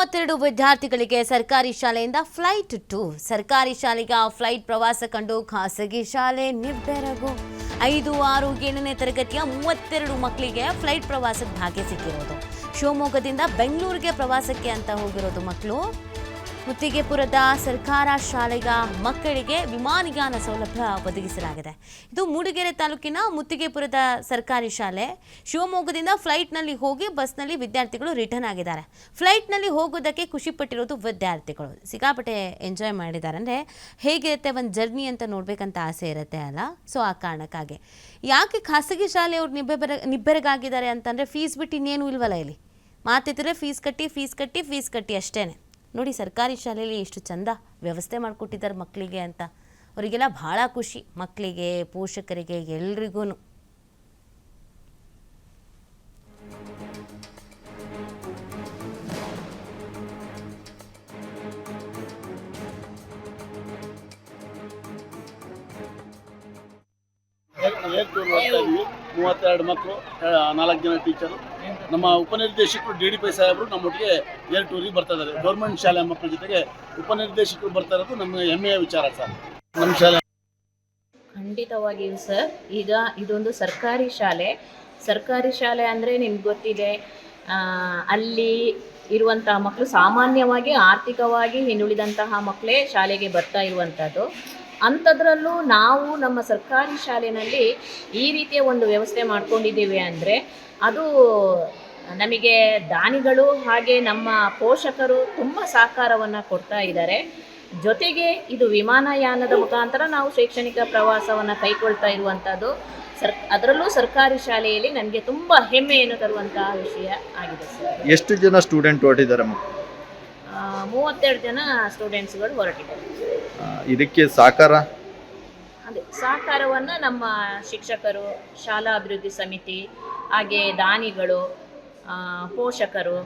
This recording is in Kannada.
32 ವಿದ್ಯಾರ್ಥಿಗಳಿಗೆ ಸರ್ಕಾರಿ ಶಾಲೆಯಿಂದ ಫ್ಲೈಟ್ ಟೂರ್. ಸರ್ಕಾರಿ ಶಾಲೆಗೆ ಫ್ಲೈಟ್ ಪ್ರವಾಸ ಕಂಡು ಖಾಸಗಿ ಶಾಲೆ ನಿಬ್ಬೆರಗು. 5, 6, 7ನೇ ತರಗತಿಯ 32 ಮಕ್ಕಳಿಗೆ ಫ್ಲೈಟ್ ಪ್ರವಾಸಕ್ಕೆ ಭಾಗ್ಯ ಸಿಕ್ಕಿರೋದು. ಶಿವಮೊಗ್ಗದಿಂದ ಬೆಂಗಳೂರಿಗೆ ಪ್ರವಾಸಕ್ಕೆ ಅಂತ ಹೋಗಿರೋದು ಮಕ್ಕಳು. ಮುತ್ತಿಗೆಪುರದ ಸರ್ಕಾರ ಶಾಲೆಗ ಮಕ್ಕಳಿಗೆ ವಿಮಾನಯಾನ ಸೌಲಭ್ಯ ಒದಗಿಸಲಾಗಿದೆ. ಇದು ಮೂಡಿಗೆರೆ ತಾಲೂಕಿನ ಮುತ್ತಿಗೆಪುರದ ಸರ್ಕಾರಿ ಶಾಲೆ. ಶಿವಮೊಗ್ಗದಿಂದ ಫ್ಲೈಟ್ನಲ್ಲಿ ಹೋಗಿ ಬಸ್ನಲ್ಲಿ ವಿದ್ಯಾರ್ಥಿಗಳು ರಿಟರ್ನ್ ಆಗಿದ್ದಾರೆ. ಫ್ಲೈಟ್ನಲ್ಲಿ ಹೋಗೋದಕ್ಕೆ ಖುಷಿ ಪಟ್ಟಿರೋದು ವಿದ್ಯಾರ್ಥಿಗಳು. ಸಿಕ್ಕಾಪಟ್ಟೆ ಎಂಜಾಯ್ ಮಾಡಿದ್ದಾರೆ. ಅಂದರೆ ಹೇಗಿರುತ್ತೆ ಒಂದು ಜರ್ನಿ ಅಂತ ನೋಡಬೇಕಂತ ಆಸೆ ಇರುತ್ತೆ ಅಲ್ಲ, ಸೊ ಆ ಕಾರಣಕ್ಕಾಗಿ. ಯಾಕೆ ಖಾಸಗಿ ಶಾಲೆಯವ್ರು ನಿಬ್ಬೆರಗಾಗಿದ್ದಾರೆ ಅಂತಂದರೆ ಫೀಸ್ ಬಿಟ್ಟು ಇನ್ನೇನು ಇಲ್ವಲ್ಲ. ಇಲ್ಲಿ ಮಾತಿದ್ರೆ ಫೀಸ್ ಕಟ್ಟಿ ಅಷ್ಟೇ. ನೋಡಿ, ಸರ್ಕಾರಿ ಶಾಲೆಯಲ್ಲಿ ಎಷ್ಟು ಚಂದ ವ್ಯವಸ್ಥೆ ಮಾಡಿಕೊಟ್ಟಿದ್ದಾರೆ ಮಕ್ಕಳಿಗೆ ಅಂತ. ಅವರಿಗೆಲ್ಲ ಭಾಳ ಖುಷಿ, ಮಕ್ಕಳಿಗೆ, ಪೋಷಕರಿಗೆ, ಎಲ್ರಿಗೂ. ಏರ್ 32 ಮಕ್ಕಳು, 4 ಜನ ಟೀಚರು, ನಮ್ಮ ಉಪನಿರ್ದೇಶಕರು DDP ಸಾಹೇಬರು ನಮ್ಮೊಟ್ಟಿಗೆ ಏರ್ ಟೂರಿಗೆ ಬರ್ತಾ ಇದ್ದಾರೆ. ಗೌರ್ಮೆಂಟ್ ಶಾಲೆ ಮಕ್ಕಳ ಜೊತೆಗೆ ಉಪನಿರ್ದೇಶಕರು ಬರ್ತಾ ಇರೋದು ನಮ್ಮ ಹೆಮ್ಮೆಯ ವಿಚಾರ ಸರ್. ನಮ್ಮ ಶಾಲೆ ಖಂಡಿತವಾಗಿಯೂ ಸರ್. ಈಗ ಇದೊಂದು ಸರ್ಕಾರಿ ಶಾಲೆ ಅಂದರೆ ನಿಮ್ಗೆ ಗೊತ್ತಿದೆ, ಅಲ್ಲಿ ಇರುವಂತಹ ಮಕ್ಕಳು ಸಾಮಾನ್ಯವಾಗಿ ಆರ್ಥಿಕವಾಗಿ ಹಿಂದುಳಿದಂತಹ ಮಕ್ಕಳೇ ಶಾಲೆಗೆ ಬರ್ತಾ ಇರುವಂಥದ್ದು. ಅಂಥದ್ರಲ್ಲೂ ನಾವು ನಮ್ಮ ಸರ್ಕಾರಿ ಶಾಲೆಯಲ್ಲಿ ಈ ರೀತಿಯ ಒಂದು ವ್ಯವಸ್ಥೆ ಮಾಡ್ಕೊಂಡಿದ್ದೀವಿ ಅಂದರೆ ಅದು ನಮಗೆ ದಾನಿಗಳು ಹಾಗೆ ನಮ್ಮ ಪೋಷಕರು ತುಂಬ ಸಹಕಾರವನ್ನು ಕೊಡ್ತಾ ಇದ್ದಾರೆ. ಜೊತೆಗೆ ಇದು ವಿಮಾನಯಾನದ ಮುಖಾಂತರ ನಾವು ಶೈಕ್ಷಣಿಕ ಪ್ರವಾಸವನ್ನು ಕೈಗೊಳ್ತಾ ಇರುವಂಥದ್ದು ಅದರಲ್ಲೂ ಸರ್ಕಾರಿ ಶಾಲೆಯಲ್ಲಿ ನನಗೆ ತುಂಬ ಹೆಮ್ಮೆಯನ್ನು ತರುವಂತಹ ವಿಷಯ ಆಗಿದೆ ಸರ್. ಎಷ್ಟು ಜನ ಸ್ಟೂಡೆಂಟ್ ಹೊರಟಿದ್ದಾರೆ? 32 ಜನ ಸ್ಟೂಡೆಂಟ್ಸ್ಗಳು ಹೊರಟಿದ್ದಾರೆ. ಇದಕ್ಕೆ ಸಹಕಾರವನ್ನು ನಮ್ಮ ಶಿಕ್ಷಕರು, ಶಾಲಾ ಅಭಿವೃದ್ಧಿ ಸಮಿತಿ, ಹಾಗೆ ದಾನಿಗಳು, ಪೋಷಕರು